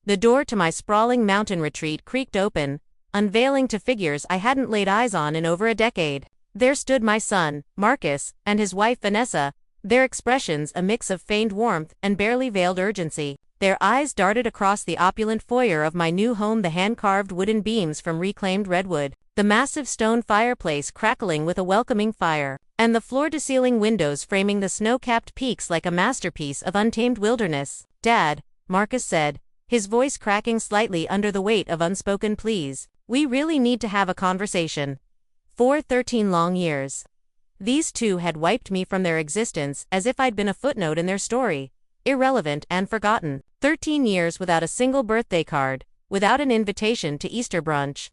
The door to my sprawling mountain retreat creaked open, unveiling to figures I hadn't laid eyes on in over a decade. There stood my son, Marcus, and his wife Vanessa, their expressions a mix of feigned warmth and barely veiled urgency. Their eyes darted across the opulent foyer of my new home, the hand-carved wooden beams from reclaimed redwood, the massive stone fireplace crackling with a welcoming fire, and the floor-to-ceiling windows framing the snow-capped peaks like a masterpiece of untamed wilderness. "Dad," Marcus said, his voice cracking slightly under the weight of unspoken pleas, "we really need to have a conversation." For 13 long years. These two had wiped me from their existence as if I'd been a footnote in their story, irrelevant and forgotten. 13 years without a single birthday card, without an invitation to Easter brunch,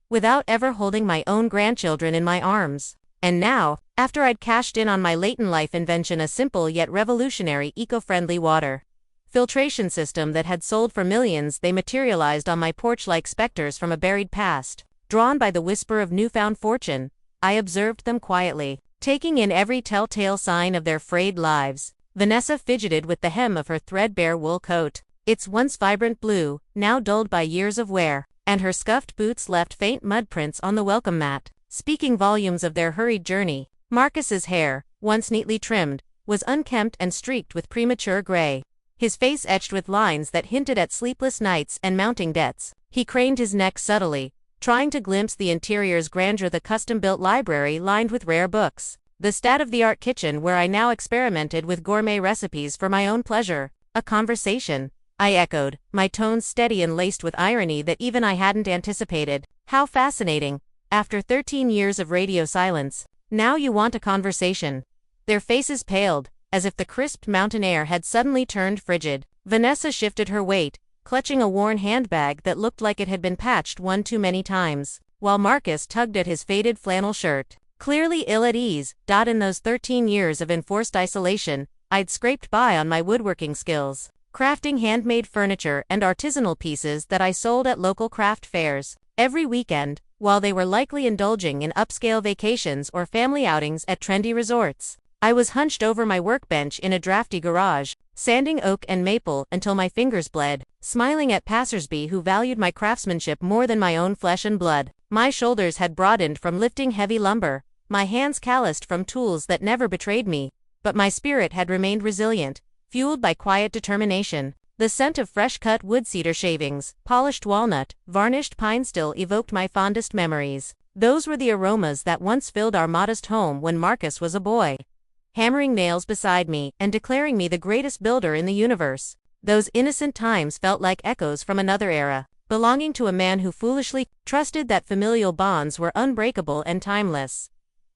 without ever holding my own grandchildren in my arms. And now, after I'd cashed in on my late-in life invention, a simple yet revolutionary eco-friendly water filtration system that had sold for millions, they materialized on my porch like specters from a buried past. Drawn by the whisper of newfound fortune, I observed them quietly, taking in every telltale sign of their frayed lives. Vanessa fidgeted with the hem of her threadbare wool coat, its once vibrant blue, now dulled by years of wear, and her scuffed boots left faint mud prints on the welcome mat, speaking volumes of their hurried journey. Marcus's hair, once neatly trimmed, was unkempt and streaked with premature gray, his face etched with lines that hinted at sleepless nights and mounting debts. He craned his neck subtly, trying to glimpse the interior's grandeur, the custom-built library lined with rare books, the state-of-the-art kitchen where I now experimented with gourmet recipes for my own pleasure. "A conversation," I echoed, my tones steady and laced with irony that even I hadn't anticipated. "How fascinating. After 13 years of radio silence, now you want a conversation." Their faces paled, as if the crisp mountain air had suddenly turned frigid. Vanessa shifted her weight, clutching a worn handbag that looked like it had been patched one too many times, while Marcus tugged at his faded flannel shirt, clearly ill at ease. In those 13 years of enforced isolation, I'd scraped by on my woodworking skills, crafting handmade furniture and artisanal pieces that I sold at local craft fairs every weekend, while they were likely indulging in upscale vacations or family outings at trendy resorts. I was hunched over my workbench in a drafty garage, sanding oak and maple until my fingers bled, smiling at passersby who valued my craftsmanship more than my own flesh and blood. My shoulders had broadened from lifting heavy lumber, my hands calloused from tools that never betrayed me, but my spirit had remained resilient, fueled by quiet determination. The scent of fresh-cut wood cedar shavings, polished walnut, varnished pine still evoked my fondest memories. Those were the aromas that once filled our modest home when Marcus was a boy, hammering nails beside me and declaring me the greatest builder in the universe. Those innocent times felt like echoes from another era, belonging to a man who foolishly trusted that familial bonds were unbreakable and timeless.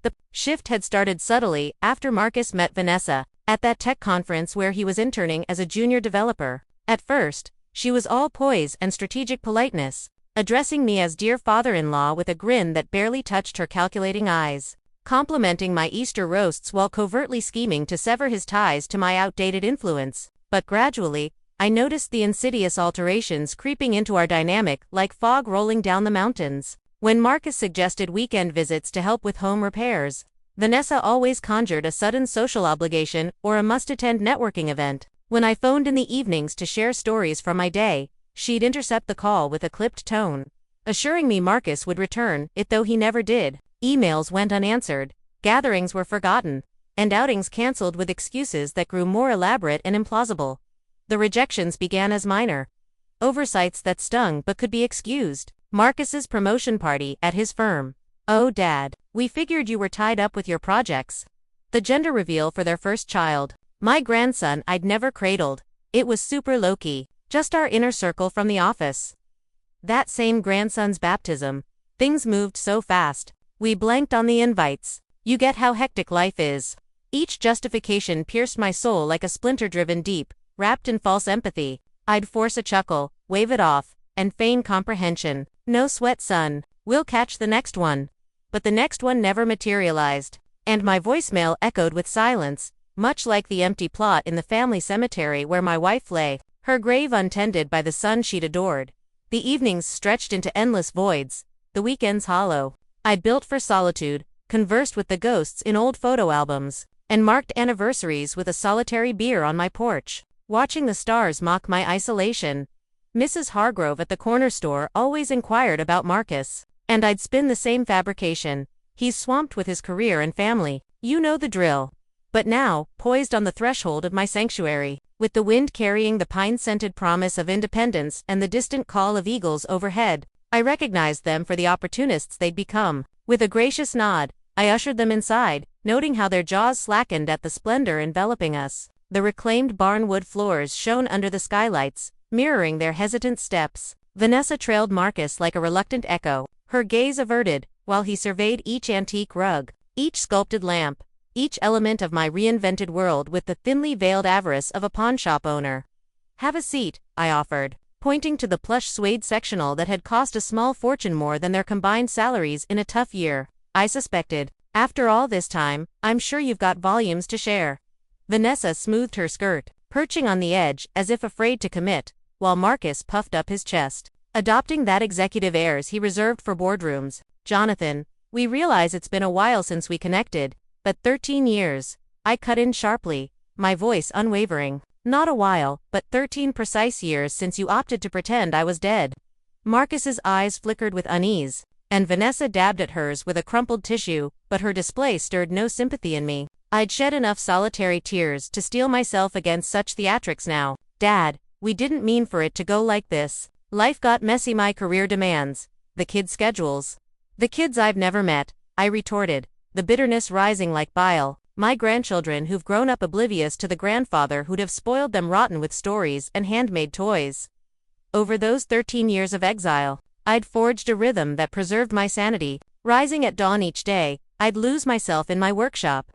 The shift had started subtly after Marcus met Vanessa at that tech conference where he was interning as a junior developer. At first, she was all poise and strategic politeness, addressing me as dear father-in-law with a grin that barely touched her calculating eyes, complimenting my Easter roasts while covertly scheming to sever his ties to my outdated influence. But gradually, I noticed the insidious alterations creeping into our dynamic like fog rolling down the mountains. When Marcus suggested weekend visits to help with home repairs, Vanessa always conjured a sudden social obligation or a must-attend networking event. When I phoned in the evenings to share stories from my day, she'd intercept the call with a clipped tone, assuring me Marcus would return, though he never did. Emails went unanswered, gatherings were forgotten, and outings cancelled with excuses that grew more elaborate and implausible. The rejections began as minor oversights that stung but could be excused. Marcus's promotion party at his firm. "Oh, Dad, we figured you were tied up with your projects." The gender reveal for their first child, my grandson I'd never cradled. It was super low-key, just our inner circle from the office. That same grandson's baptism, things moved so fast, we blanked on the invites. You get how hectic life is. Each justification pierced my soul like a splinter driven deep, wrapped in false empathy. I'd force a chuckle, wave it off, and feign comprehension. "No sweat, son. We'll catch the next one." But the next one never materialized, and my voicemail echoed with silence, much like the empty plot in the family cemetery where my wife lay, her grave untended by the son she'd adored. The evenings stretched into endless voids, the weekends hollow. I'd built for solitude, conversed with the ghosts in old photo albums, and marked anniversaries with a solitary beer on my porch, watching the stars mock my isolation. Mrs. Hargrove at the corner store always inquired about Marcus. And I'd spin the same fabrication. He's swamped with his career and family. You know the drill. But now, poised on the threshold of my sanctuary, with the wind carrying the pine-scented promise of independence and the distant call of eagles overhead, I recognized them for the opportunists they'd become. With a gracious nod, I ushered them inside, noting how their jaws slackened at the splendor enveloping us. The reclaimed barnwood floors shone under the skylights, mirroring their hesitant steps. Vanessa trailed Marcus like a reluctant echo, her gaze averted, while he surveyed each antique rug, each sculpted lamp, each element of my reinvented world with the thinly veiled avarice of a pawnshop owner. "Have a seat," I offered, pointing to the plush suede sectional that had cost a small fortune more than their combined salaries in a tough year. I suspected. After all this time, I'm sure you've got volumes to share. Vanessa smoothed her skirt, perching on the edge as if afraid to commit, while Marcus puffed up his chest, adopting that executive airs he reserved for boardrooms. "Jonathan, we realize it's been a while since we connected, but 13 years. I cut in sharply, my voice unwavering. "Not a while, but 13 precise years since you opted to pretend I was dead." Marcus's eyes flickered with unease, and Vanessa dabbed at hers with a crumpled tissue, but her display stirred no sympathy in me. I'd shed enough solitary tears to steel myself against such theatrics now. "Dad, we didn't mean for it to go like this. Life got messy, my career demands. The kids' schedules. The kids I've never met," I retorted, the bitterness rising like bile. "My grandchildren who've grown up oblivious to the grandfather who'd have spoiled them rotten with stories and handmade toys." Over those 13 years of exile, I'd forged a rhythm that preserved my sanity. Rising at dawn each day, I'd lose myself in my workshop,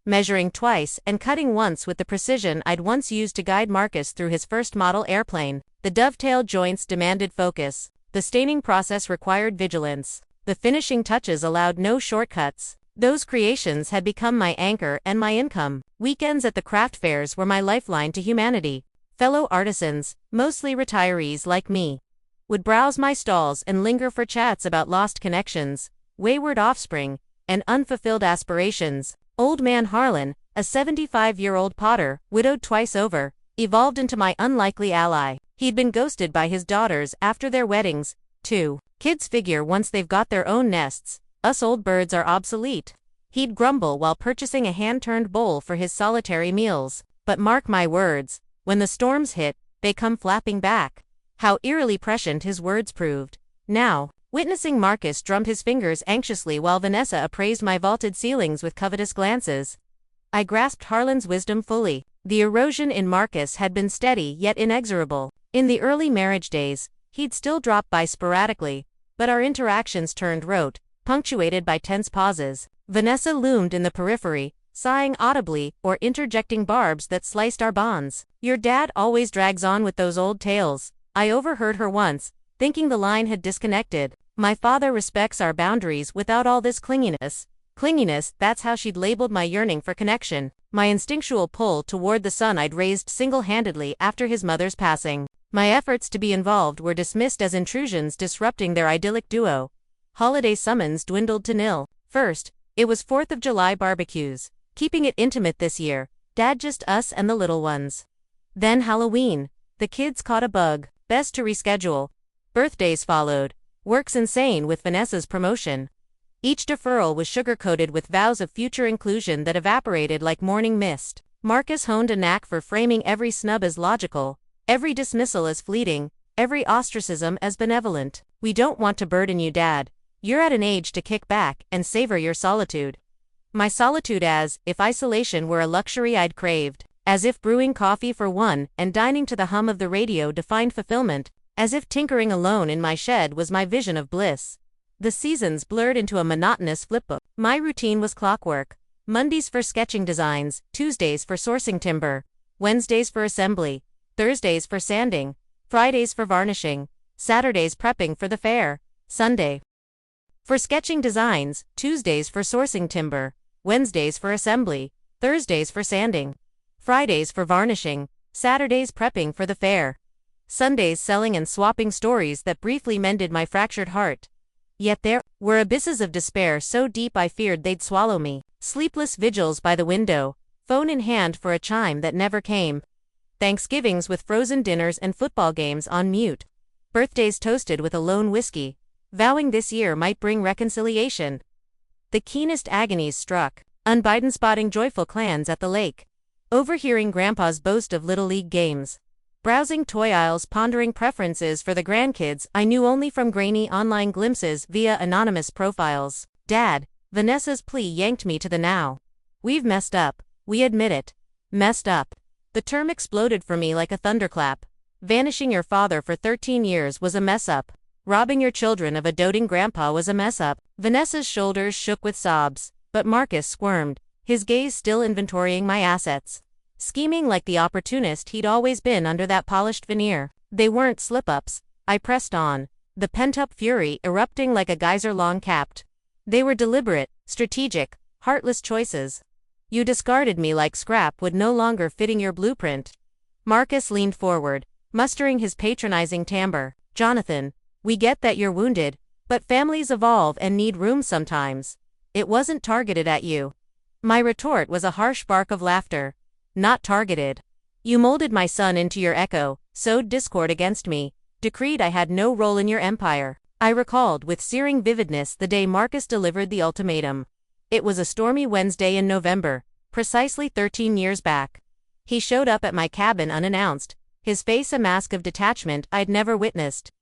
measuring twice and cutting once with the precision I'd once used to guide Marcus through his first model airplane. The dovetail joints demanded focus. The staining process required vigilance. The finishing touches allowed no shortcuts. Those creations had become my anchor and my income. Weekends at the craft fairs were my lifeline to humanity. Fellow artisans, mostly retirees like me, would browse my stalls and linger for chats about lost connections, wayward offspring, and unfulfilled aspirations. Old man Harlan, a 75-year-old potter, widowed twice over, evolved into my unlikely ally. He'd been ghosted by his daughters after their weddings, too. "Kids figure once they've got their own nests, us old birds are obsolete," he'd grumble while purchasing a hand-turned bowl for his solitary meals. But mark my words, when the storms hit, they come flapping back. How eerily prescient his words proved. Now, witnessing Marcus drummed his fingers anxiously while Vanessa appraised my vaulted ceilings with covetous glances, I grasped Harlan's wisdom fully. The erosion in Marcus had been steady yet inexorable. In the early marriage days, he'd still drop by sporadically, but our interactions turned rote, punctuated by tense pauses. Vanessa loomed in the periphery, sighing audibly or interjecting barbs that sliced our bonds. "Your dad always drags on with those old tales," I overheard her once, thinking the line had disconnected. "My father respects our boundaries without all this clinginess." Clinginess, that's how she'd labeled my yearning for connection, my instinctual pull toward the son I'd raised single-handedly after his mother's passing. My efforts to be involved were dismissed as intrusions disrupting their idyllic duo. Holiday summons dwindled to nil. First, it was 4th of July barbecues, keeping it intimate this year, Dad just us and the little ones. Then Halloween, the kids caught a bug, best to reschedule. Birthdays followed, works insane with Vanessa's promotion. Each deferral was sugar-coated with vows of future inclusion that evaporated like morning mist. Marcus honed a knack for framing every snub as logical, every dismissal as fleeting, every ostracism as benevolent. "We don't want to burden you, Dad. You're at an age to kick back and savor your solitude." My solitude, as if isolation were a luxury I'd craved, as if brewing coffee for one and dining to the hum of the radio defined fulfillment, as if tinkering alone in my shed was my vision of bliss. The seasons blurred into a monotonous flipbook. My routine was clockwork. Mondays for sketching designs, Tuesdays for sourcing timber, Wednesdays for assembly, Thursdays for sanding, Fridays for varnishing, Saturdays prepping for the fair, Sunday for sketching designs, Tuesdays for sourcing timber, Wednesdays for assembly, Thursdays for sanding, Fridays for varnishing, Saturdays prepping for the fair, Sundays selling and swapping stories that briefly mended my fractured heart. Yet there were abysses of despair so deep I feared they'd swallow me. Sleepless vigils by the window, phone in hand for a chime that never came. Thanksgivings with frozen dinners and football games on mute. Birthdays toasted with a lone whiskey, vowing this year might bring reconciliation. The keenest agonies struck, unbidden spotting joyful clans at the lake, overhearing Grandpa's boast of Little League games, browsing toy aisles pondering preferences for the grandkids I knew only from grainy online glimpses via anonymous profiles. Dad, Vanessa's plea yanked me to the now. We've messed up, we admit it. Messed up. The term exploded for me like a thunderclap. Vanishing your father for 13 years was a mess up. Robbing your children of a doting grandpa was a mess up. Vanessa's shoulders shook with sobs, but Marcus squirmed, his gaze still inventorying my assets. Scheming like the opportunist he'd always been under that polished veneer. They weren't slip-ups. I pressed on, the pent-up fury erupting like a geyser long-capped. They were deliberate, strategic, heartless choices. You discarded me like scrap wood no longer fitting your blueprint. Marcus leaned forward, mustering his patronizing timbre. Jonathan, we get that you're wounded, but families evolve and need room sometimes. It wasn't targeted at you. My retort was a harsh bark of laughter. Not targeted. You molded my son into your echo, sowed discord against me, decreed I had no role in your empire. I recalled with searing vividness the day Marcus delivered the ultimatum. It was a stormy Wednesday in November, precisely 13 years back. He showed up at my cabin unannounced, his face a mask of detachment I'd never witnessed.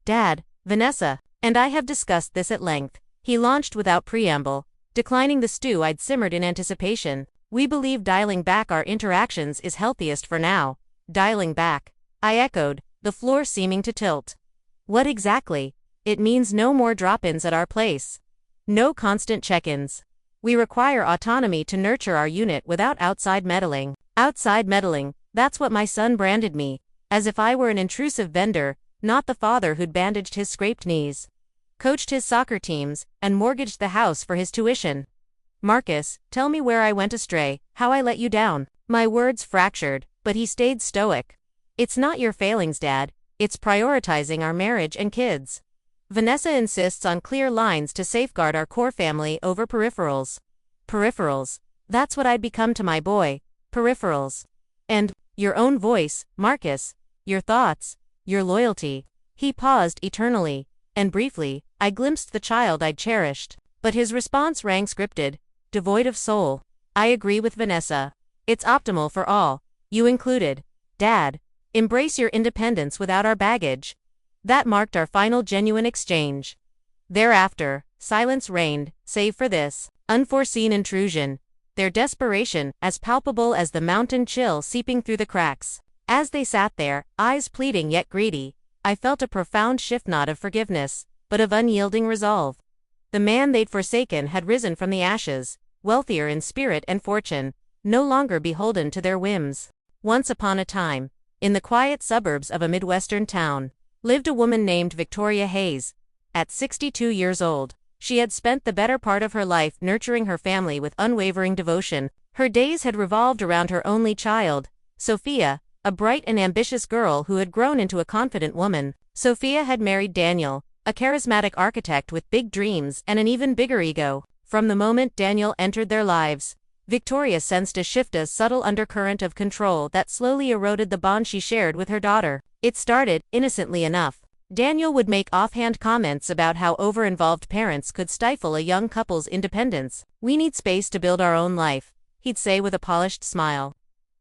Dad, Vanessa, and I have discussed this at length. He launched without preamble, declining the stew I'd simmered in anticipation. We believe dialing back our interactions is healthiest for now. Dialing back, I echoed, the floor seeming to tilt. What exactly? It means no more drop-ins at our place. No constant check-ins. We require autonomy to nurture our unit without outside meddling. Outside meddling, that's what my son branded me, as if I were an intrusive vendor, not the father who'd bandaged his scraped knees, coached his soccer teams, and mortgaged the house for his tuition. Marcus, tell me where I went astray, how I let you down. My words fractured, but he stayed stoic. It's not your failings, Dad. It's prioritizing our marriage and kids. Vanessa insists on clear lines to safeguard our core family over peripherals. Peripherals. That's what I'd become to my boy. Peripherals. And, your own voice, Marcus. Your thoughts. Your loyalty. He paused eternally, and briefly, I glimpsed the child I'd cherished. But his response rang scripted, devoid of soul. I agree with Vanessa. It's optimal for all, you included. Dad, embrace your independence without our baggage. That marked our final genuine exchange. Thereafter, silence reigned, save for this unforeseen intrusion, their desperation as palpable as the mountain chill seeping through the cracks. As they sat there, eyes pleading yet greedy, I felt a profound shift not of forgiveness, but of unyielding resolve. The man they'd forsaken had risen from the ashes, wealthier in spirit and fortune, no longer beholden to their whims. Once upon a time, in the quiet suburbs of a Midwestern town, lived a woman named Victoria Hayes. At 62 years old, she had spent the better part of her life nurturing her family with unwavering devotion. Her days had revolved around her only child, Sophia, a bright and ambitious girl who had grown into a confident woman. Sophia had married Daniel, a charismatic architect with big dreams and an even bigger ego. From the moment Daniel entered their lives, Victoria sensed a subtle undercurrent of control that slowly eroded the bond she shared with her daughter. It started, innocently enough. Daniel would make offhand comments about how over-involved parents could stifle a young couple's independence. We need space to build our own life, he'd say with a polished smile.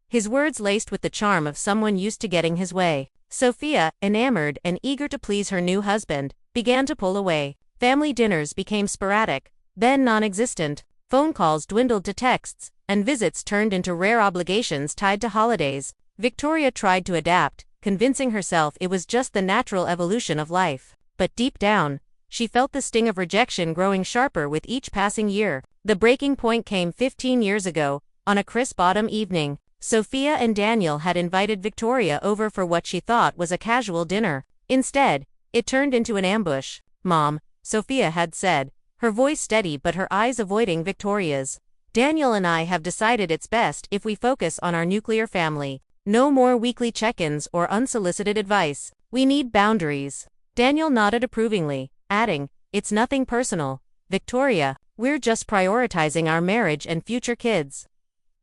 His words laced with the charm of someone used to getting his way. Sophia, enamored and eager to please her new husband, began to pull away. Family dinners became sporadic, then non-existent. Phone calls dwindled to texts, and visits turned into rare obligations tied to holidays. Victoria tried to adapt, convincing herself it was just the natural evolution of life. But deep down, she felt the sting of rejection growing sharper with each passing year. The breaking point came 15 years ago, on a crisp autumn evening. Sophia and Daniel had invited Victoria over for what she thought was a casual dinner. Instead, it turned into an ambush. "Mom," Sophia had said, her voice steady but her eyes avoiding Victoria's. "Daniel and I have decided it's best if we focus on our nuclear family. No more weekly check-ins or unsolicited advice. We need boundaries." Daniel nodded approvingly, adding, "It's nothing personal, Victoria. We're just prioritizing our marriage and future kids."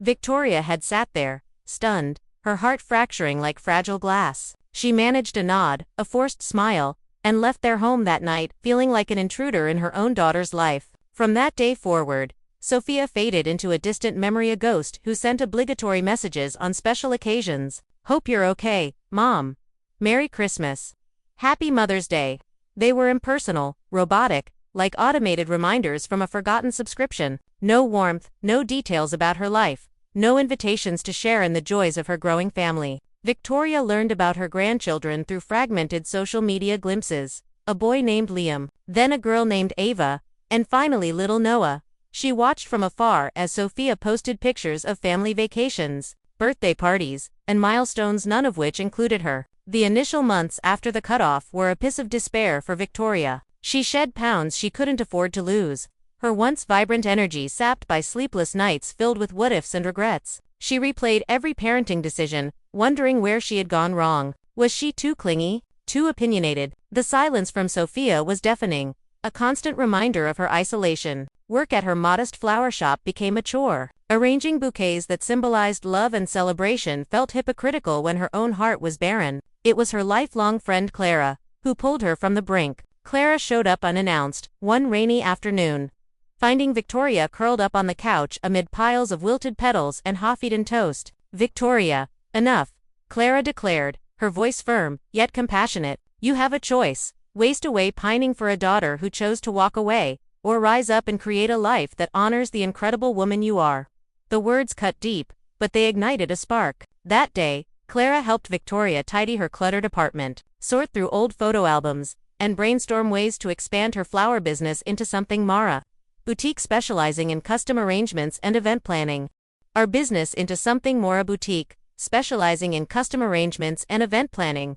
Victoria had sat there, stunned, her heart fracturing like fragile glass. She managed a nod, a forced smile, and left their home that night, feeling like an intruder in her own daughter's life. From that day forward, Sophia faded into a distant memory, a ghost who sent obligatory messages on special occasions. Hope you're okay, Mom. Merry Christmas. Happy Mother's Day. They were impersonal, robotic, like automated reminders from a forgotten subscription. No warmth, no details about her life, no invitations to share in the joys of her growing family. Victoria learned about her grandchildren through fragmented social media glimpses. A boy named Liam, then a girl named Ava, and finally little Noah. She watched from afar as Sophia posted pictures of family vacations, birthday parties, and milestones, none of which included her. The initial months after the cutoff were a piss of despair for Victoria. She shed pounds she couldn't afford to lose, her once vibrant energy sapped by sleepless nights filled with what-ifs and regrets. She replayed every parenting decision, wondering where she had gone wrong. Was she too clingy, too opinionated? The silence from Sophia was deafening, a constant reminder of her isolation. Work at her modest flower shop became a chore. Arranging bouquets that symbolized love and celebration felt hypocritical when her own heart was barren. It was her lifelong friend Clara who pulled her from the brink. Clara showed up unannounced, one rainy afternoon, finding Victoria curled up on the couch amid piles of wilted petals and half-eaten toast. Victoria, enough, Clara declared, her voice firm, yet compassionate. You have a choice. Waste away pining for a daughter who chose to walk away, or rise up and create a life that honors the incredible woman you are. The words cut deep, but they ignited a spark. That day, Clara helped Victoria tidy her cluttered apartment, sort through old photo albums, and brainstorm ways to expand her flower business into something Mara Boutique, specializing in custom arrangements and event planning. Our business into something Mara Boutique, specializing in custom arrangements and event planning.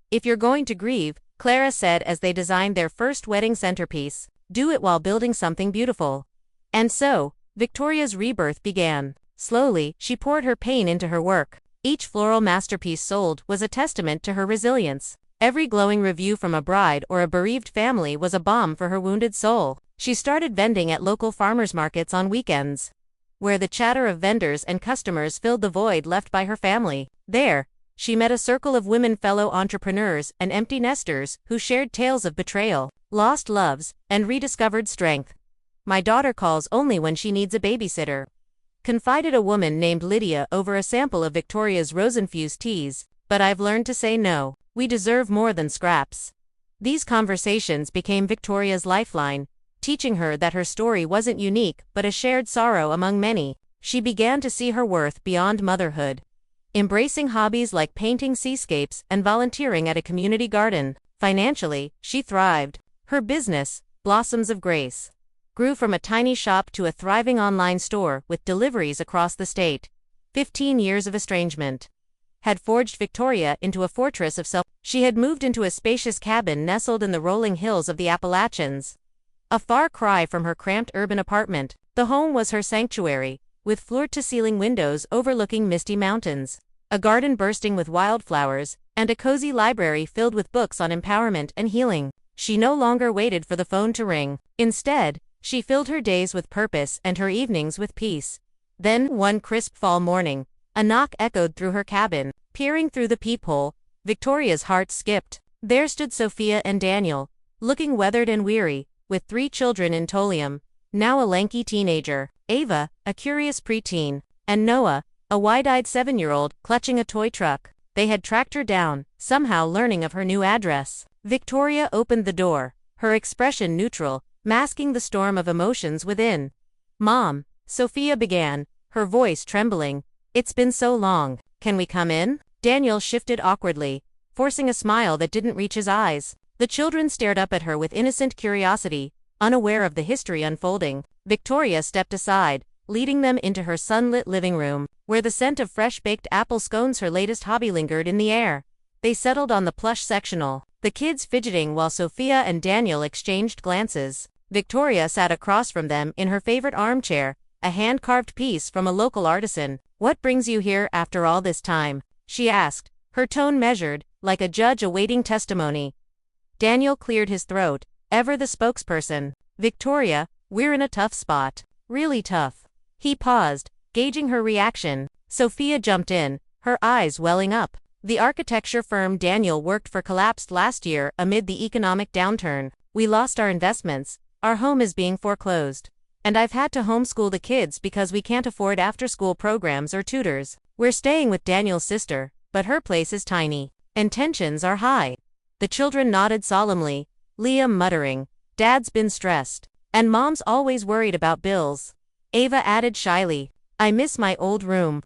If you're going to grieve, Clara said as they designed their first wedding centerpiece, do it while building something beautiful. And so, Victoria's rebirth began. Slowly, she poured her pain into her work. Each floral masterpiece sold was a testament to her resilience. Every glowing review from a bride or a bereaved family was a balm for her wounded soul. She started vending at local farmers markets on weekends, where the chatter of vendors and customers filled the void left by her family. There, she met a circle of women fellow entrepreneurs and empty nesters who shared tales of betrayal, lost loves, and rediscovered strength. My daughter calls only when she needs a babysitter, confided a woman named Lydia over a sample of Victoria's rose-infused teas, but I've learned to say no. We deserve more than scraps. These conversations became Victoria's lifeline, teaching her that her story wasn't unique but a shared sorrow among many. She began to see her worth beyond motherhood, embracing hobbies like painting seascapes and volunteering at a community garden. Financially, she thrived. Her business, Blossoms of Grace, grew from a tiny shop to a thriving online store with deliveries across the state. 15 years of estrangement had forged Victoria into a fortress of self. She had moved into a spacious cabin nestled in the rolling hills of the Appalachians, a far cry from her cramped urban apartment. The home was her sanctuary, with floor-to-ceiling windows overlooking misty mountains, a garden bursting with wildflowers, and a cozy library filled with books on empowerment and healing. She no longer waited for the phone to ring. Instead, she filled her days with purpose and her evenings with peace. Then, one crisp fall morning, a knock echoed through her cabin. Peering through the peephole, Victoria's heart skipped. There stood Sophia and Daniel, looking weathered and weary, with 3 children in Tolium, now a lanky teenager, Ava, a curious preteen, and Noah, a wide-eyed 7-year-old, clutching a toy truck. They had tracked her down, somehow learning of her new address. Victoria opened the door, her expression neutral, masking the storm of emotions within. Mom, Sophia began, her voice trembling. It's been so long. Can we come in? Daniel shifted awkwardly, forcing a smile that didn't reach his eyes. The children stared up at her with innocent curiosity, unaware of the history unfolding. Victoria stepped aside, leading them into her sunlit living room, where the scent of fresh-baked apple scones, her latest hobby, lingered in the air. They settled on the plush sectional, the kids fidgeting while Sophia and Daniel exchanged glances. Victoria sat across from them in her favorite armchair, a hand-carved piece from a local artisan. What brings you here after all this time? She asked, her tone measured, like a judge awaiting testimony. Daniel cleared his throat, ever the spokesperson. Victoria, we're in a tough spot. Really tough. He paused, gauging her reaction. Sophia jumped in, her eyes welling up. The architecture firm Daniel worked for collapsed last year amid the economic downturn. We lost our investments, our home is being foreclosed. And I've had to homeschool the kids because we can't afford after-school programs or tutors. We're staying with Daniel's sister, but her place is tiny, and tensions are high. The children nodded solemnly, Liam muttering, "Dad's been stressed. And Mom's always worried about bills." Ava added shyly, "I miss my old room."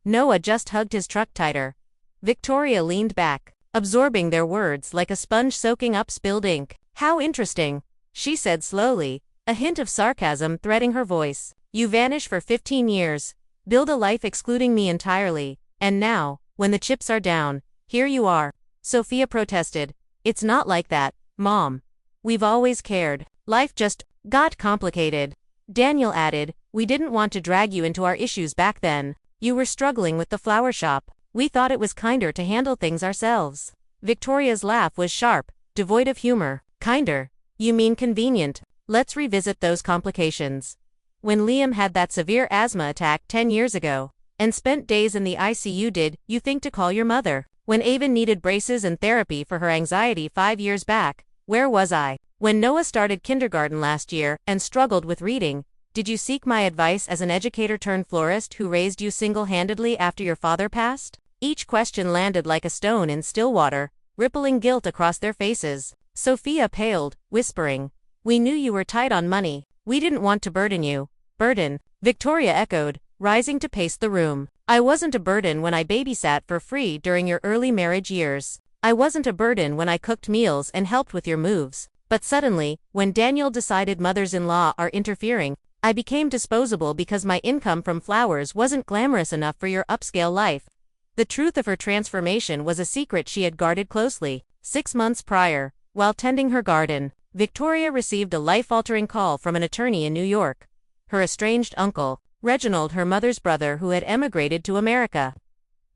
Noah just hugged his truck tighter. Victoria leaned back, absorbing their words like a sponge soaking up spilled ink. "How interesting," she said slowly, a hint of sarcasm threading her voice. "You vanish for 15 years, build a life excluding me entirely, and now, when the chips are down, here you are." Sophia protested. "It's not like that, Mom. We've always cared. Life just got complicated." Daniel added, "We didn't want to drag you into our issues back then. You were struggling with the flower shop. We thought it was kinder to handle things ourselves." Victoria's laugh was sharp, devoid of humor. "Kinder? You mean convenient? Let's revisit those complications. When Liam had that severe asthma attack 10 years ago, and spent days in the ICU, did you think to call your mother? When Ava needed braces and therapy for her anxiety 5 years back, where was I? When Noah started kindergarten last year and struggled with reading, did you seek my advice as an educator turned florist who raised you single-handedly after your father passed?" Each question landed like a stone in still water, rippling guilt across their faces. Sophia paled, whispering, "We knew you were tight on money. We didn't want to burden you." "Burden?" Victoria echoed, rising to pace the room. "I wasn't a burden when I babysat for free during your early marriage years. I wasn't a burden when I cooked meals and helped with your moves. But suddenly, when Daniel decided mothers-in-law are interfering, I became disposable because my income from flowers wasn't glamorous enough for your upscale life." The truth of her transformation was a secret she had guarded closely. 6 months prior, while tending her garden, Victoria received a life-altering call from an attorney in New York. Her estranged uncle, Reginald, her mother's brother who had emigrated to America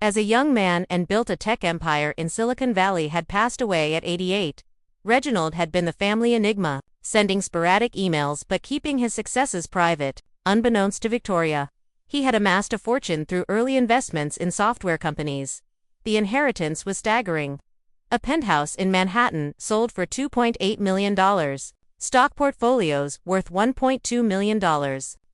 as a young man and built a tech empire in Silicon Valley, had passed away at 88. Reginald had been the family enigma, sending sporadic emails but keeping his successes private, unbeknownst to Victoria. He had amassed a fortune through early investments in software companies. The inheritance was staggering. A penthouse in Manhattan sold for $2.8 million, stock portfolios worth $1.2 million,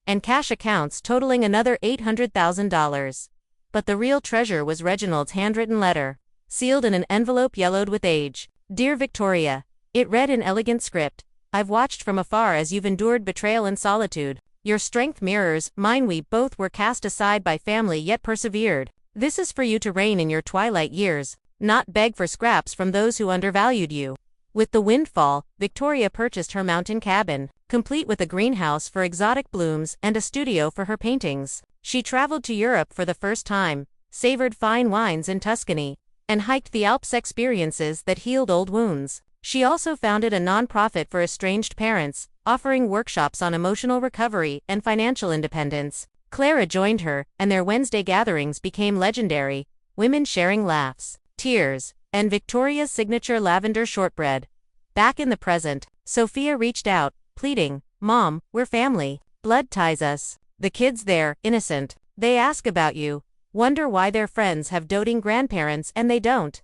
and cash accounts totaling another $800,000. But the real treasure was Reginald's handwritten letter, sealed in an envelope yellowed with age. "Dear Victoria," it read in elegant script, "I've watched from afar as you've endured betrayal and solitude. Your strength mirrors mine. We both were cast aside by family yet persevered. This is for you to reign in your twilight years, not beg for scraps from those who undervalued you." With the windfall, Victoria purchased her mountain cabin, complete with a greenhouse for exotic blooms and a studio for her paintings. She traveled to Europe for the first time, savored fine wines in Tuscany, and hiked the Alps, experiences that healed old wounds. She also founded a non-profit for estranged parents, offering workshops on emotional recovery and financial independence. Clara joined her, and their Wednesday gatherings became legendary, women sharing laughs, tears, and Victoria's signature lavender shortbread. Back in the present, Sophia reached out, pleading, "Mom, we're family. Blood ties us. The kids there, innocent. They ask about you, wonder why their friends have doting grandparents and they don't."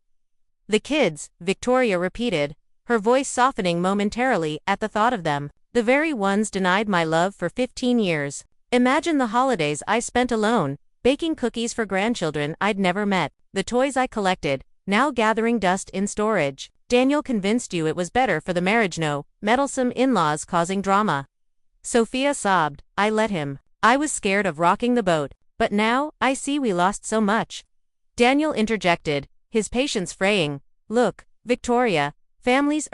"The kids," Victoria repeated, her voice softening momentarily at the thought of them. "The very ones denied my love for 15 years. Imagine the holidays I spent alone, baking cookies for grandchildren I'd never met, the toys I collected, now gathering dust in storage. Daniel convinced you it was better for the marriage. No, meddlesome in-laws causing drama." Sophia sobbed, "I let him. I was scared of rocking the boat, but now, I see we lost so much." Daniel interjected, his patience fraying. "Look, Victoria, families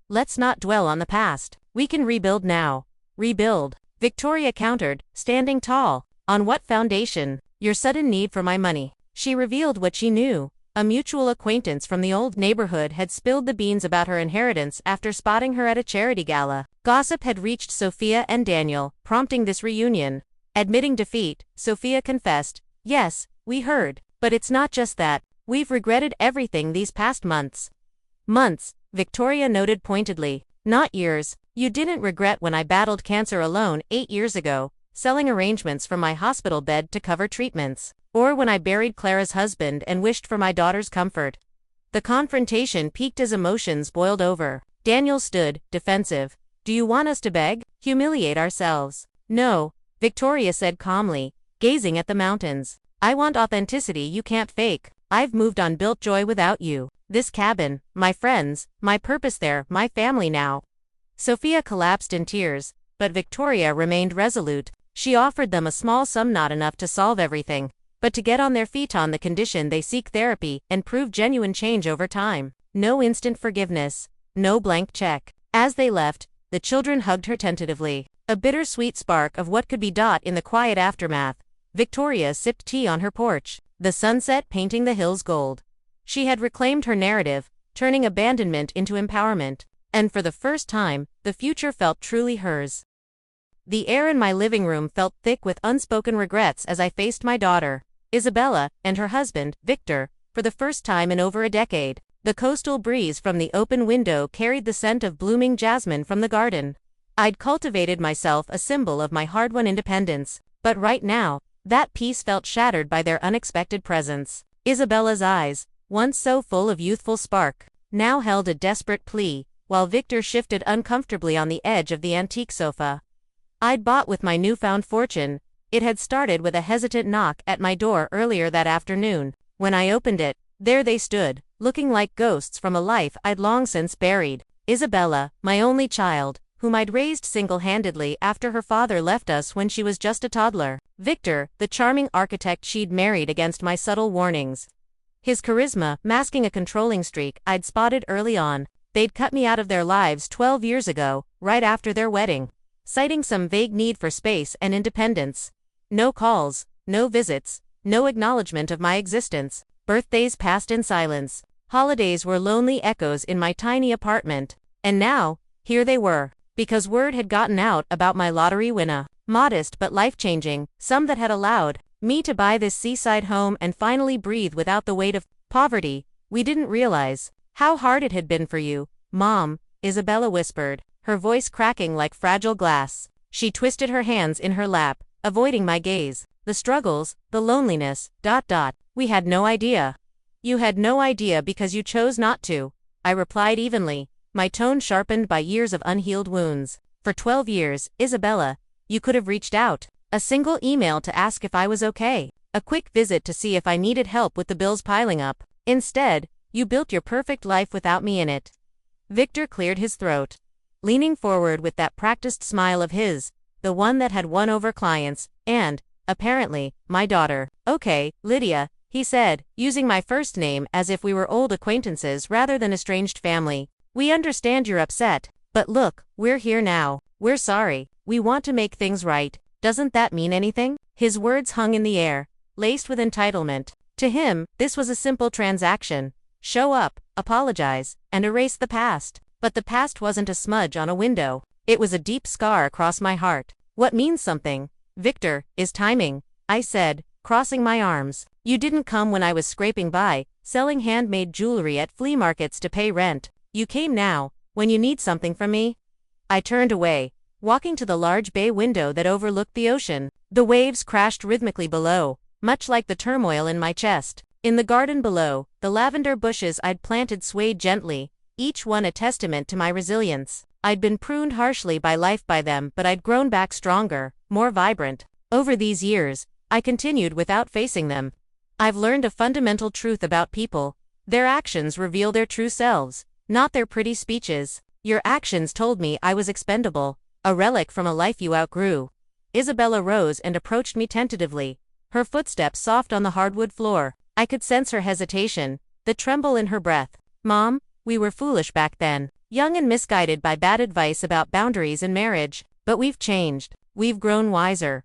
let's not dwell on the past. We can rebuild now." "Rebuild?" Victoria countered, standing tall. "On what foundation?" "Your sudden need for my money." She revealed what she knew. A mutual acquaintance from the old neighborhood had spilled the beans about her inheritance after spotting her at a charity gala. Gossip had reached Sophia and Daniel, prompting this reunion. Admitting defeat, Sophia confessed, "Yes, we heard. But it's not just that. We've regretted everything these past months." "Months," Victoria noted pointedly. "Not years. You didn't regret when I battled cancer alone 8 years ago, selling arrangements from my hospital bed to cover treatments. Or when I buried Clara's husband and wished for my daughter's comfort. The confrontation piqued as emotions boiled over. Daniel stood, defensive. Do you want us to beg? Humiliate ourselves? No, Victoria said calmly, gazing at the mountains. I want authenticity you can't fake. I've moved on, built joy without you. This cabin, my friends, my purpose there, my family now. Sophia collapsed in tears, but Victoria remained resolute. She offered them a small sum, not enough to solve everything, but to get on their feet on the condition they seek therapy and prove genuine change over time. No instant forgiveness, no blank check. As they left, the children hugged her tentatively. A bittersweet spark of what could be. In the quiet aftermath, Victoria sipped tea on her porch, the sunset painting the hills gold. She had reclaimed her narrative, turning abandonment into empowerment, and for the first time, the future felt truly hers. The air in my living room felt thick with unspoken regrets as I faced my daughter, Isabella, and her husband, Victor, for the first time in over a decade. The coastal breeze from the open window carried the scent of blooming jasmine from the garden. I'd cultivated myself a symbol of my hard-won independence, but right now, that peace felt shattered by their unexpected presence. Isabella's eyes, once so full of youthful spark, now held a desperate plea, while Victor shifted uncomfortably on the edge of the antique sofa I'd bought with my newfound fortune. It had started with a hesitant knock at my door earlier that afternoon. When I opened it, there they stood, looking like ghosts from a life I'd long since buried. Isabella, my only child, whom I'd raised single-handedly after her father left us when she was just a toddler. Victor, the charming architect she'd married against my subtle warnings. His charisma masking a controlling streak I'd spotted early on. They'd cut me out of their lives 12 years ago, right after their wedding, citing some vague need for space and independence. No calls, no visits, no acknowledgement of my existence. Birthdays passed in silence. Holidays were lonely echoes in my tiny apartment. And now, here they were, because word had gotten out about my lottery winner. Modest but life-changing, some that had allowed me to buy this seaside home and finally breathe without the weight of poverty. We didn't realize how hard it had been for you, Mom, Isabella whispered, her voice cracking like fragile glass. She twisted her hands in her lap, avoiding my gaze. The struggles, the loneliness, ... We had no idea. You had no idea because you chose not to, I replied evenly, my tone sharpened by years of unhealed wounds. For 12 years, Isabella, you could have reached out. A single email to ask if I was okay. A quick visit to see if I needed help with the bills piling up. Instead, you built your perfect life without me in it. Victor cleared his throat, leaning forward with that practiced smile of his, the one that had won over clients, and, apparently, my daughter. Okay, Lydia, he said, using my first name as if we were old acquaintances rather than estranged family. We understand you're upset, but look, we're here now. We're sorry. We want to make things right. Doesn't that mean anything? His words hung in the air, laced with entitlement. To him, this was a simple transaction. Show up, apologize, and erase the past. But the past wasn't a smudge on a window. It was a deep scar across my heart. What means something, Victor, is timing, I said, crossing my arms. You didn't come when I was scraping by, selling handmade jewelry at flea markets to pay rent. You came now, when you need something from me. I turned away, walking to the large bay window that overlooked the ocean. The waves crashed rhythmically below, much like the turmoil in my chest. In the garden below, the lavender bushes I'd planted swayed gently, each one a testament to my resilience. I'd been pruned harshly by life by them, but I'd grown back stronger, more vibrant. Over these years, I continued without facing them. I've learned a fundamental truth about people. Their actions reveal their true selves, not their pretty speeches. Your actions told me I was expendable, a relic from a life you outgrew. Isabella rose and approached me tentatively, her footsteps soft on the hardwood floor. I could sense her hesitation, the tremble in her breath. Mom, we were foolish back then, young and misguided by bad advice about boundaries and marriage. But we've changed. We've grown wiser,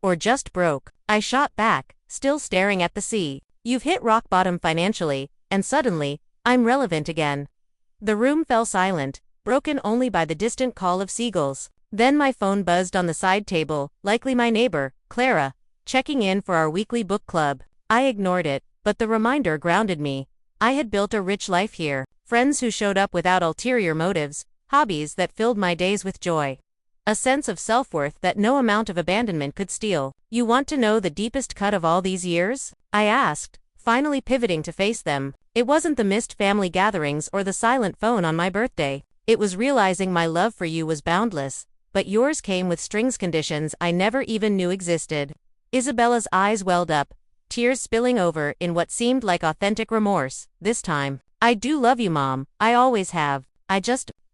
or just broke. I shot back, still staring at the sea. You've hit rock bottom financially, and suddenly, I'm relevant again. The room fell silent, broken only by the distant call of seagulls. Then my phone buzzed on the side table, likely my neighbor, Clara, checking in for our weekly book club. I ignored it, but the reminder grounded me. I had built a rich life here, friends who showed up without ulterior motives, hobbies that filled my days with joy. a sense of self-worth that no amount of abandonment could steal. You want to know the deepest cut of all these years? I asked, finally pivoting to face them. It wasn't the missed family gatherings or the silent phone on my birthday. It was realizing my love for you was boundless, but yours came with strings conditions I never even knew existed. Isabella's eyes welled up, tears spilling over in what seemed like authentic remorse. This time, I do love you, Mom. I always have.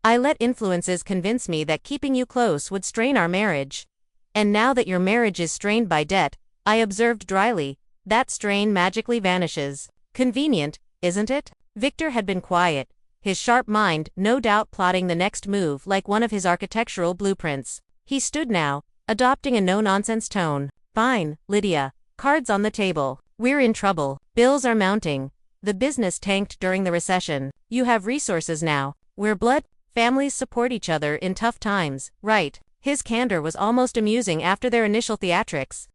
I let influences convince me that keeping you close would strain our marriage. And now that your marriage is strained by debt, I observed dryly, that strain magically vanishes. Convenient, isn't it? Victor had been quiet, his sharp mind no doubt plotting the next move like one of his architectural blueprints. He stood now, adopting a no-nonsense tone. Fine, Lydia. Cards on the table. We're in trouble. Bills are mounting. The business tanked during the recession. You have resources now. We're blood. Families support each other in tough times, right? His candor was almost amusing after their initial theatrics.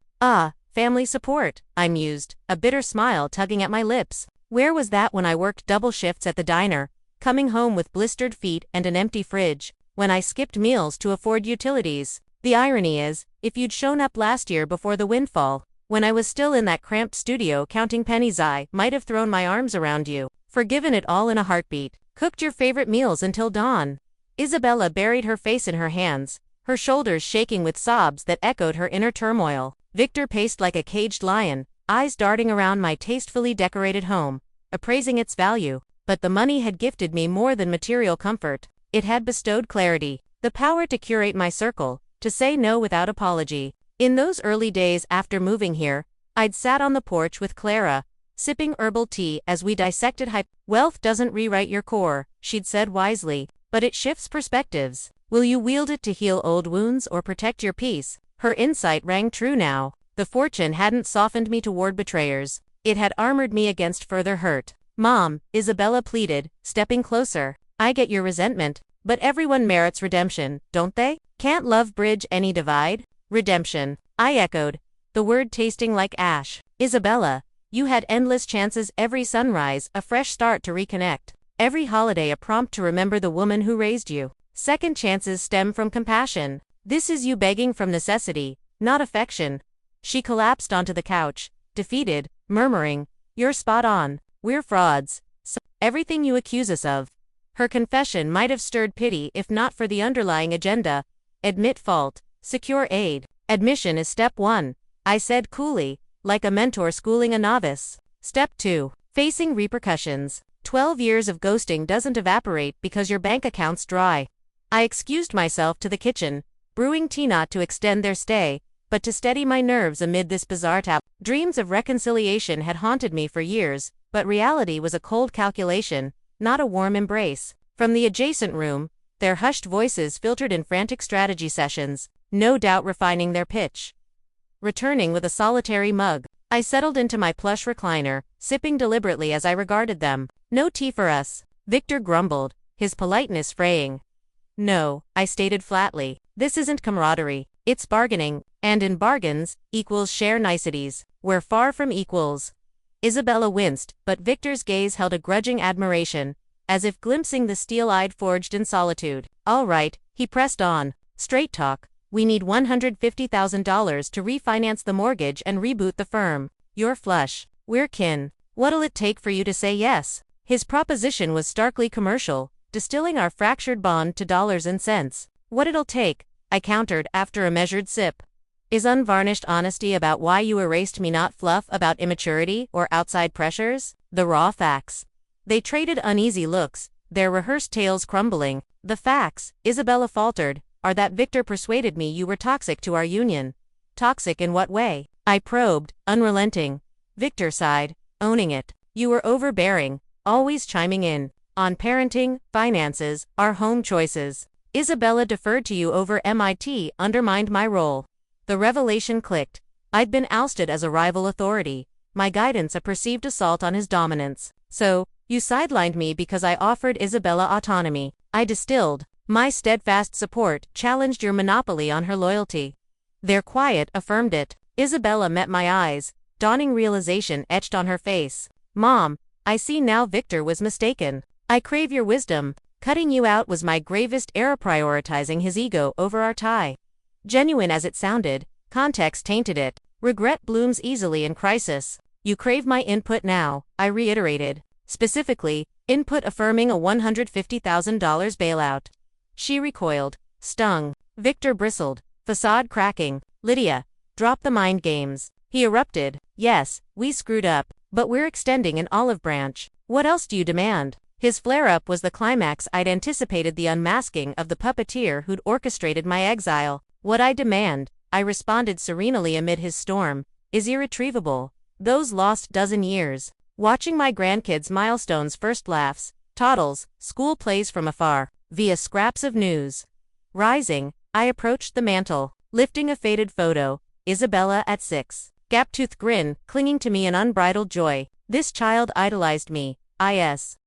Family support, I mused, a bitter smile tugging at my lips. Where was that when I worked double shifts at the diner, coming home with blistered feet and an empty fridge, when I skipped meals to afford utilities? The irony is, if you'd shown up last year before the windfall, when I was still in that cramped studio counting pennies, I might have thrown my arms around you, forgiven it all in a heartbeat, cooked your favorite meals until dawn. Isabella buried her face in her hands, her shoulders shaking with sobs that echoed her inner turmoil. Victor paced like a caged lion, eyes darting around my tastefully decorated home, appraising its value. But the money had gifted me more than material comfort. It had bestowed clarity, the power to curate my circle, to say no without apology. In those early days after moving here, I'd sat on the porch with Clara, sipping herbal tea as we dissected wealth doesn't rewrite your core, she'd said wisely, but it shifts perspectives. Will you wield it to heal old wounds or protect your peace? Her insight rang true now. The fortune hadn't softened me toward betrayers. It had armored me against further hurt. Mom, Isabella pleaded, stepping closer. I get your resentment, but everyone merits redemption, don't they? Can't love bridge any divide? Redemption, I echoed, the word tasting like ash. Isabella, you had endless chances every sunrise, a fresh start to reconnect. Every holiday a prompt to remember the woman who raised you. Second chances stem from compassion. This is you begging from necessity, not affection. She collapsed onto the couch, defeated, murmuring, you're spot on, we're frauds. So, everything you accuse us of. Her confession might have stirred pity if not for the underlying agenda. Admit fault, secure aid. Admission is step 1, I said coolly, like a mentor schooling a novice. Step 2, facing repercussions. 12 years of ghosting doesn't evaporate because your bank account's dry. I excused myself to the kitchen, brewing tea not to extend their stay, but to steady my nerves amid this bizarre tap. Dreams of reconciliation had haunted me for years, but reality was a cold calculation, not a warm embrace. From the adjacent room, their hushed voices filtered in frantic strategy sessions, no doubt refining their pitch. Returning with a solitary mug, I settled into my plush recliner, sipping deliberately as I regarded them. No tea for us, Victor grumbled, his politeness fraying. No, I stated flatly. This isn't camaraderie, it's bargaining, and in bargains, equals share niceties. We're far from equals. Isabella winced, but Victor's gaze held a grudging admiration, as if glimpsing the steel-eyed forged in solitude. All right, he pressed on. Straight talk. We need $150,000 to refinance the mortgage and reboot the firm. You're flush. We're kin. What'll it take for you to say yes? His proposition was starkly commercial, distilling our fractured bond to dollars and cents. What it'll take, I countered after a measured sip, is unvarnished honesty about why you erased me, not fluff about immaturity or outside pressures. The raw facts. They traded uneasy looks, their rehearsed tales crumbling. The facts, Isabella faltered, are that Victor persuaded me you were toxic to our union. Toxic in what way? I probed, unrelenting. Victor sighed, owning it. You were overbearing, always chiming in on parenting, finances, our home choices. Isabella deferred to you over MIT, undermined my role. The revelation clicked. I'd been ousted as a rival authority, my guidance a perceived assault on his dominance. So, you sidelined me because I offered Isabella autonomy. I distilled. My steadfast support challenged your monopoly on her loyalty. Their quiet affirmed it. Isabella met my eyes, dawning realization etched on her face. Mom, I see now Victor was mistaken. I crave your wisdom. Cutting you out was my gravest error, prioritizing his ego over our tie. Genuine as it sounded, context tainted it. Regret blooms easily in crisis. You crave my input now, I reiterated. Specifically, input affirming a $150,000 bailout. She recoiled, stung. Victor bristled, facade cracking. Lydia, drop the mind games. He erupted. Yes, we screwed up, but we're extending an olive branch. What else do you demand? His flare-up was the climax I'd anticipated, the unmasking of the puppeteer who'd orchestrated my exile. What I demand, I responded serenely amid his storm, is irretrievable. Those lost dozen years. Watching my grandkids' milestones, first laughs, toddles, school plays from afar, via scraps of news. Rising, I approached the mantel, lifting a faded photo, Isabella at 6. Gap-toothed grin, clinging to me in unbridled joy. This child idolized me, is.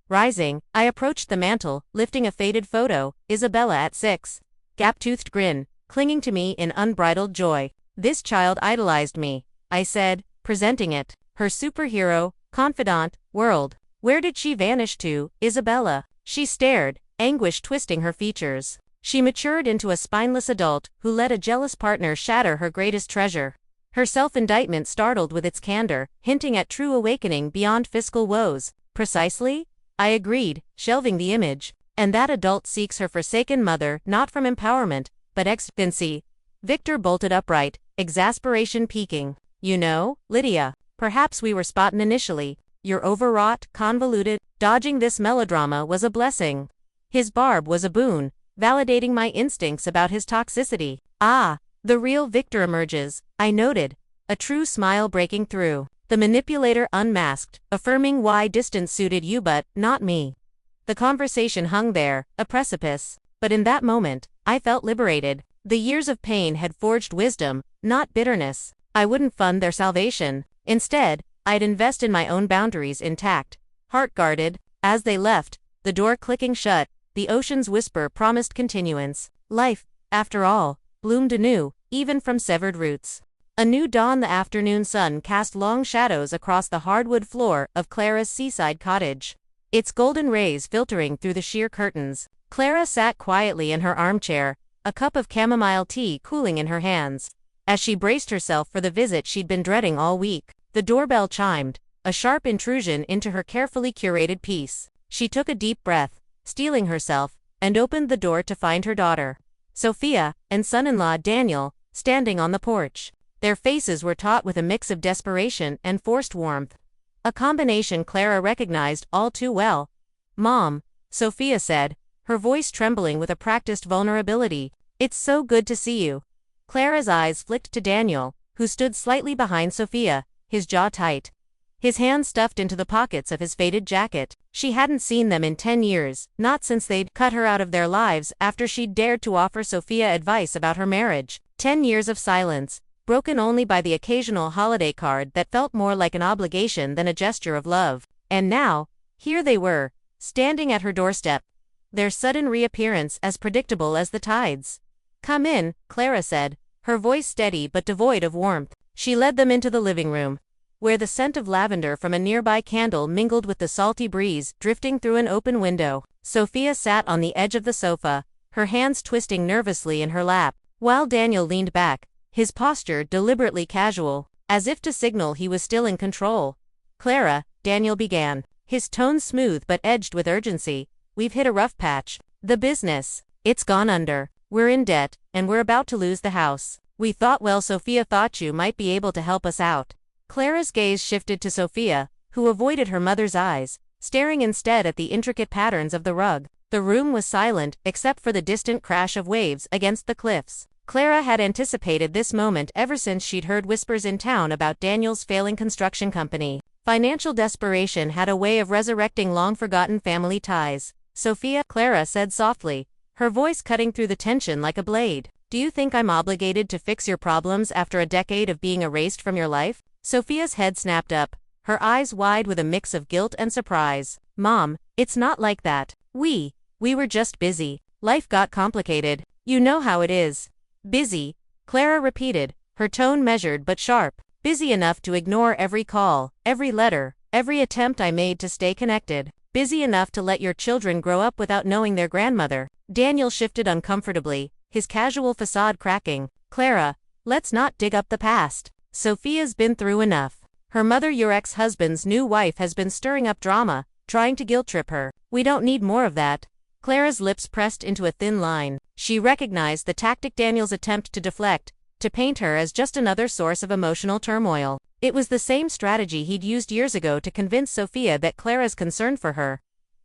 Rising, I approached the mantel, lifting a faded photo, Isabella at 6. Gap-toothed grin, clinging to me in unbridled joy. This child idolized me, I said, presenting it. Her superhero, confidant, world. Where did she vanish to, Isabella? She stared, anguish twisting her features. She matured into a spineless adult who let a jealous partner shatter her greatest treasure. Her self-indictment startled with its candor, hinting at true awakening beyond fiscal woes. Precisely? I agreed, shelving the image. And that adult seeks her forsaken mother not from empowerment, but expectancy. Victor bolted upright, exasperation peaking. You know, Lydia, perhaps we were spotting initially. You're overwrought, convoluted. Dodging this melodrama was a blessing. His barb was a boon, validating my instincts about his toxicity. Ah, the real Victor emerges, I noted, a true smile breaking through. The manipulator unmasked, affirming why distance suited you but not me. The conversation hung there, a precipice. But in that moment, I felt liberated. The years of pain had forged wisdom, not bitterness. I wouldn't fund their salvation. Instead, I'd invest in my own boundaries intact, heart guarded. As they left, the door clicking shut, the ocean's whisper promised continuance. Life, after all, bloomed anew, even from severed roots. A new dawn. The afternoon sun cast long shadows across the hardwood floor of Clara's seaside cottage, its golden rays filtering through the sheer curtains. Clara sat quietly in her armchair, a cup of chamomile tea cooling in her hands. As she braced herself for the visit she'd been dreading all week, the doorbell chimed, a sharp intrusion into her carefully curated peace. She took a deep breath, steeling herself, and opened the door to find her daughter, Sophia, and son-in-law Daniel, standing on the porch. Their faces were taut with a mix of desperation and forced warmth. A combination Clara recognized all too well. "Mom," Sophia said, her voice trembling with a practiced vulnerability, "it's so good to see you." Clara's eyes flicked to Daniel, who stood slightly behind Sophia, his jaw tight, his hands stuffed into the pockets of his faded jacket. She hadn't seen them in 10 years, not since they'd cut her out of their lives after she'd dared to offer Sophia advice about her marriage. 10 years of silence, broken only by the occasional holiday card that felt more like an obligation than a gesture of love. And now, here they were, standing at her doorstep, their sudden reappearance as predictable as the tides. "Come in," Clara said, her voice steady but devoid of warmth. She led them into the living room, where the scent of lavender from a nearby candle mingled with the salty breeze drifting through an open window. Sophia sat on the edge of the sofa, her hands twisting nervously in her lap, while Daniel leaned back, his posture deliberately casual, as if to signal he was still in control. "Clara," Daniel began, his tone smooth but edged with urgency, "we've hit a rough patch. The business, it's gone under. We're in debt, and we're about to lose the house. We thought, well, Sophia thought you might be able to help us out." Clara's gaze shifted to Sophia, who avoided her mother's eyes, staring instead at the intricate patterns of the rug. The room was silent, except for the distant crash of waves against the cliffs. Clara had anticipated this moment ever since she'd heard whispers in town about Daniel's failing construction company. Financial desperation had a way of resurrecting long-forgotten family ties. "Sophia," Clara said softly, her voice cutting through the tension like a blade, "do you think I'm obligated to fix your problems after a decade of being erased from your life?" Sophia's head snapped up, her eyes wide with a mix of guilt and surprise. "Mom, it's not like that. We were just busy. Life got complicated. You know how it is." "Busy," Clara repeated, her tone measured but sharp. "Busy enough to ignore every call, every letter, every attempt I made to stay connected." Busy enough to let your children grow up without knowing their grandmother. Daniel shifted uncomfortably, his casual facade cracking. Clara, let's not dig up the past. Sophia's been through enough. Her mother, your ex-husband's new wife, has been stirring up drama, trying to guilt-trip her. We don't need more of that. Clara's lips pressed into a thin line. She recognized the tactic, Daniel's attempt to deflect, to paint her as just another source of emotional turmoil. It was the same strategy he'd used years ago to convince Sophia that Clara's concern for her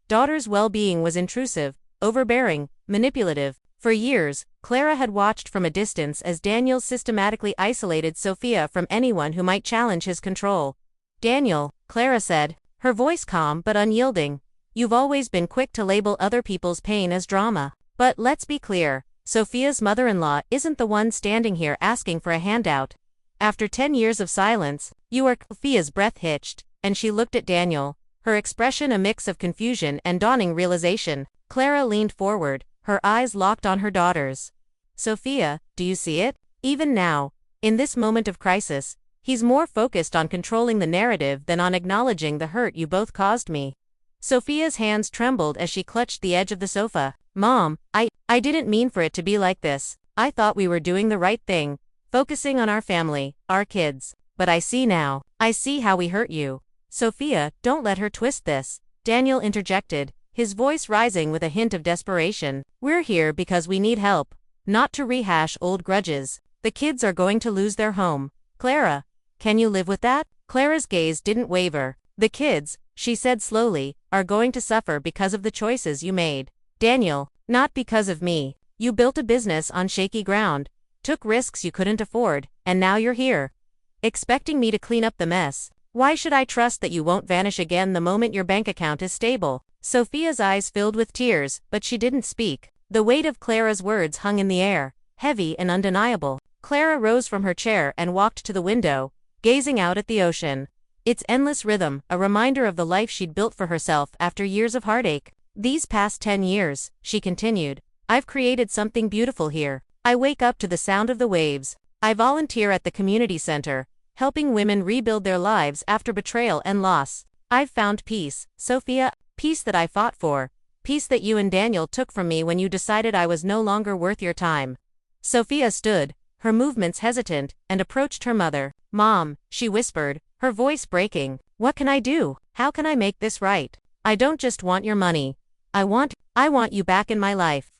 daughter's well-being was intrusive, overbearing, manipulative. For years, Clara had watched from a distance as Daniel systematically isolated Sophia from anyone who might challenge his control. Daniel, Clara said, her voice calm but unyielding, you've always been quick to label other people's pain as drama. But let's be clear, Sophia's mother-in-law isn't the one standing here asking for a handout. After 10 years of silence, Sophia's breath hitched, and she looked at Daniel, her expression a mix of confusion and dawning realization. Clara leaned forward, her eyes locked on her daughter's. Sophia, do you see it? Even now, in this moment of crisis, he's more focused on controlling the narrative than on acknowledging the hurt you both caused me. Sophia's hands trembled as she clutched the edge of the sofa. Mom, I didn't mean for it to be like this. I thought we were doing the right thing, focusing on our family, our kids. But I see now. I see how we hurt you. Sophia, don't let her twist this. Daniel interjected, his voice rising with a hint of desperation. We're here because we need help, not to rehash old grudges. The kids are going to lose their home. Clara, can you live with that? Clara's gaze didn't waver. The kids, she said slowly, are going to suffer because of the choices you made. Daniel, not because of me. You built a business on shaky ground, took risks you couldn't afford, and now you're here, expecting me to clean up the mess. Why should I trust that you won't vanish again the moment your bank account is stable? Sophia's eyes filled with tears, but she didn't speak. The weight of Clara's words hung in the air, heavy and undeniable. Clara rose from her chair and walked to the window, gazing out at the ocean. Its endless rhythm, a reminder of the life she'd built for herself after years of heartache. These past 10 years, she continued, I've created something beautiful here. I wake up to the sound of the waves. I volunteer at the community center, helping women rebuild their lives after betrayal and loss. I've found peace, Sophia, peace that I fought for, peace that you and Daniel took from me when you decided I was no longer worth your time. Sophia stood, her movements hesitant, and approached her mother. Mom, she whispered, her voice breaking. What can I do? How can I make this right? I don't just want your money. I want you back in my life.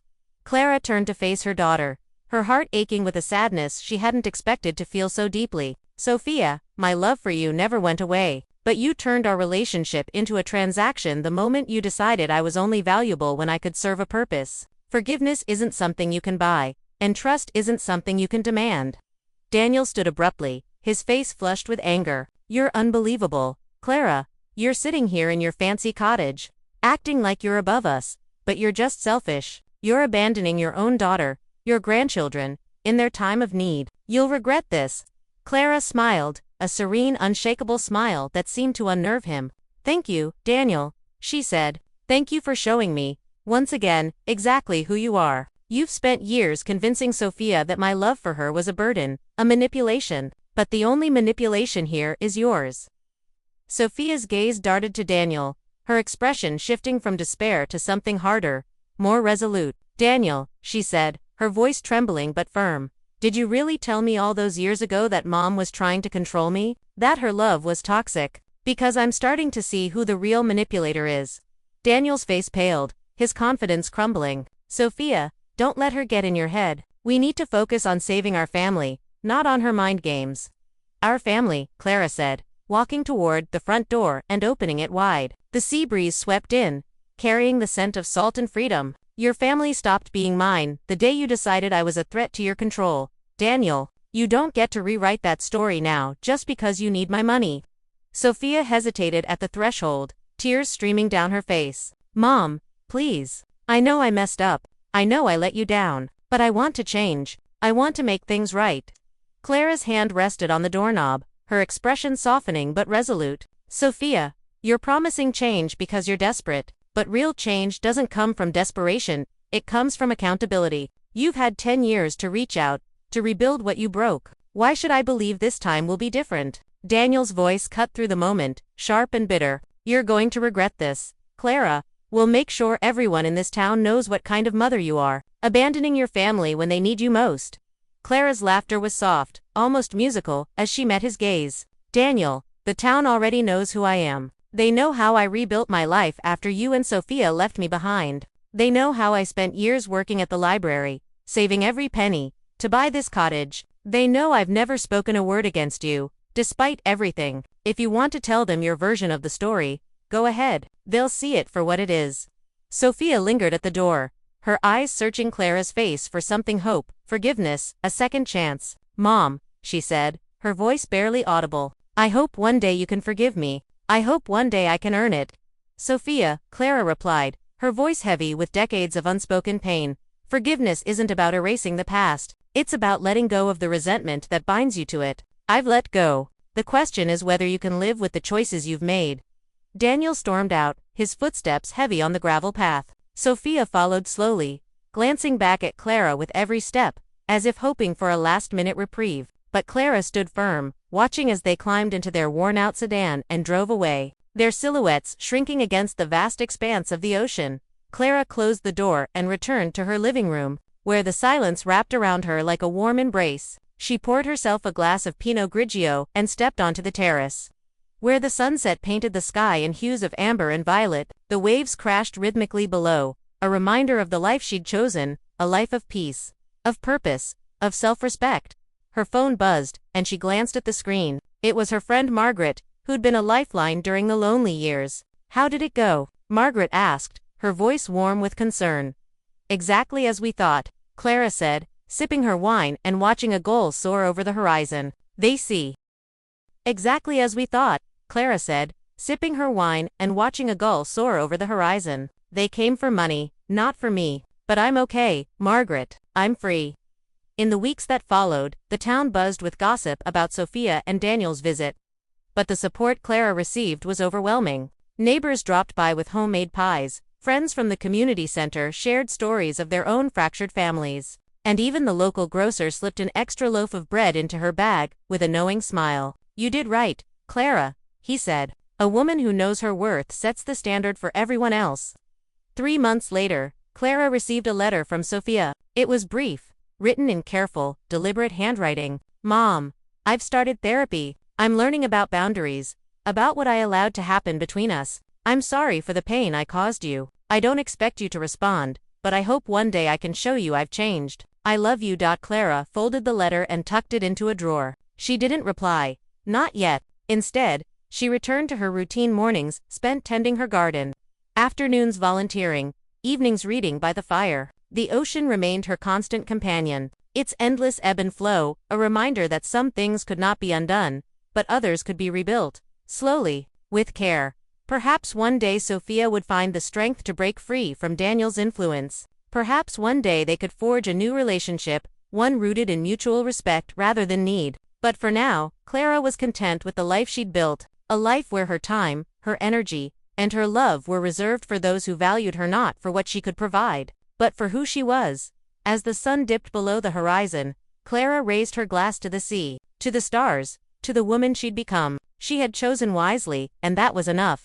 Clara turned to face her daughter, her heart aching with a sadness she hadn't expected to feel so deeply. Sophia, my love for you never went away, but you turned our relationship into a transaction the moment you decided I was only valuable when I could serve a purpose. Forgiveness isn't something you can buy, and trust isn't something you can demand. Daniel stood abruptly, his face flushed with anger. You're unbelievable, Clara. You're sitting here in your fancy cottage, acting like you're above us, but you're just selfish. You're abandoning your own daughter, your grandchildren, in their time of need. You'll regret this. Clara smiled, a serene, unshakable smile that seemed to unnerve him. Thank you, Daniel, she said. Thank you for showing me, once again, exactly who you are. You've spent years convincing Sophia that my love for her was a burden, a manipulation, but the only manipulation here is yours. Sophia's gaze darted to Daniel, her expression shifting from despair to something harder, more resolute. Daniel, she said, her voice trembling but firm. Did you really tell me all those years ago that Mom was trying to control me? That her love was toxic? Because I'm starting to see who the real manipulator is. Daniel's face paled, his confidence crumbling. Sophia, don't let her get in your head. We need to focus on saving our family, not on her mind games. Our family, Clara said, walking toward the front door and opening it wide. The sea breeze swept in, carrying the scent of salt and freedom. Your family stopped being mine the day you decided I was a threat to your control. Daniel, you don't get to rewrite that story now just because you need my money. Sophia hesitated at the threshold, tears streaming down her face. Mom, please. I know I messed up. I know I let you down. But I want to change. I want to make things right. Clara's hand rested on the doorknob, her expression softening but resolute. Sophia, you're promising change because you're desperate. But real change doesn't come from desperation, it comes from accountability. You've had 10 years to reach out, to rebuild what you broke. Why should I believe this time will be different? Daniel's voice cut through the moment, sharp and bitter. You're going to regret this, Clara, we'll make sure everyone in this town knows what kind of mother you are, abandoning your family when they need you most." Clara's laughter was soft, almost musical, as she met his gaze. "Daniel, the town already knows who I am. They know how I rebuilt my life after you and Sophia left me behind. They know how I spent years working at the library, saving every penny, to buy this cottage. They know I've never spoken a word against you, despite everything. If you want to tell them your version of the story, go ahead. They'll see it for what it is." Sophia lingered at the door, her eyes searching Clara's face for something: hope, forgiveness, a second chance. "Mom," she said, her voice barely audible, "I hope one day you can forgive me. I hope one day I can earn it." "Sophia," Clara replied, her voice heavy with decades of unspoken pain, "forgiveness isn't about erasing the past. It's about letting go of the resentment that binds you to it. I've let go. The question is whether you can live with the choices you've made." Daniel stormed out, his footsteps heavy on the gravel path. Sophia followed slowly, glancing back at Clara with every step, as if hoping for a last-minute reprieve. But Clara stood firm, watching as they climbed into their worn-out sedan and drove away, their silhouettes shrinking against the vast expanse of the ocean. Clara closed the door and returned to her living room, where the silence wrapped around her like a warm embrace. She poured herself a glass of Pinot Grigio and stepped onto the terrace, where the sunset painted the sky in hues of amber and violet. The waves crashed rhythmically below, a reminder of the life she'd chosen, a life of peace, of purpose, of self-respect. Her phone buzzed, and she glanced at the screen. It was her friend Margaret, who'd been a lifeline during the lonely years. "How did it go?" Margaret asked, her voice warm with concern. "Exactly as we thought," Clara said, sipping her wine and watching a gull soar over the horizon. "They see." "Exactly as we thought," Clara said, sipping her wine and watching a gull soar over the horizon. "They came for money, not for me. But I'm okay, Margaret. I'm free." In the weeks that followed, the town buzzed with gossip about Sophia and Daniel's visit. But the support Clara received was overwhelming. Neighbors dropped by with homemade pies, friends from the community center shared stories of their own fractured families, and even the local grocer slipped an extra loaf of bread into her bag, with a knowing smile. "You did right, Clara," he said. "A woman who knows her worth sets the standard for everyone else." 3 months later, Clara received a letter from Sophia. It was brief, written in careful, deliberate handwriting. "Mom, I've started therapy. I'm learning about boundaries, about what I allowed to happen between us. I'm sorry for the pain I caused you. I don't expect you to respond, but I hope one day I can show you I've changed. I love you." Clara folded the letter and tucked it into a drawer. She didn't reply. Not yet. Instead, she returned to her routine: mornings spent tending her garden, afternoons volunteering, evenings reading by the fire. The ocean remained her constant companion, its endless ebb and flow, a reminder that some things could not be undone, but others could be rebuilt, slowly, with care. Perhaps one day Sophia would find the strength to break free from Daniel's influence. Perhaps one day they could forge a new relationship, one rooted in mutual respect rather than need. But for now, Clara was content with the life she'd built, a life where her time, her energy, and her love were reserved for those who valued her not for what she could provide, but for who she was. As the sun dipped below the horizon, Clara raised her glass to the sea, to the stars, to the woman she'd become. She had chosen wisely, and that was enough.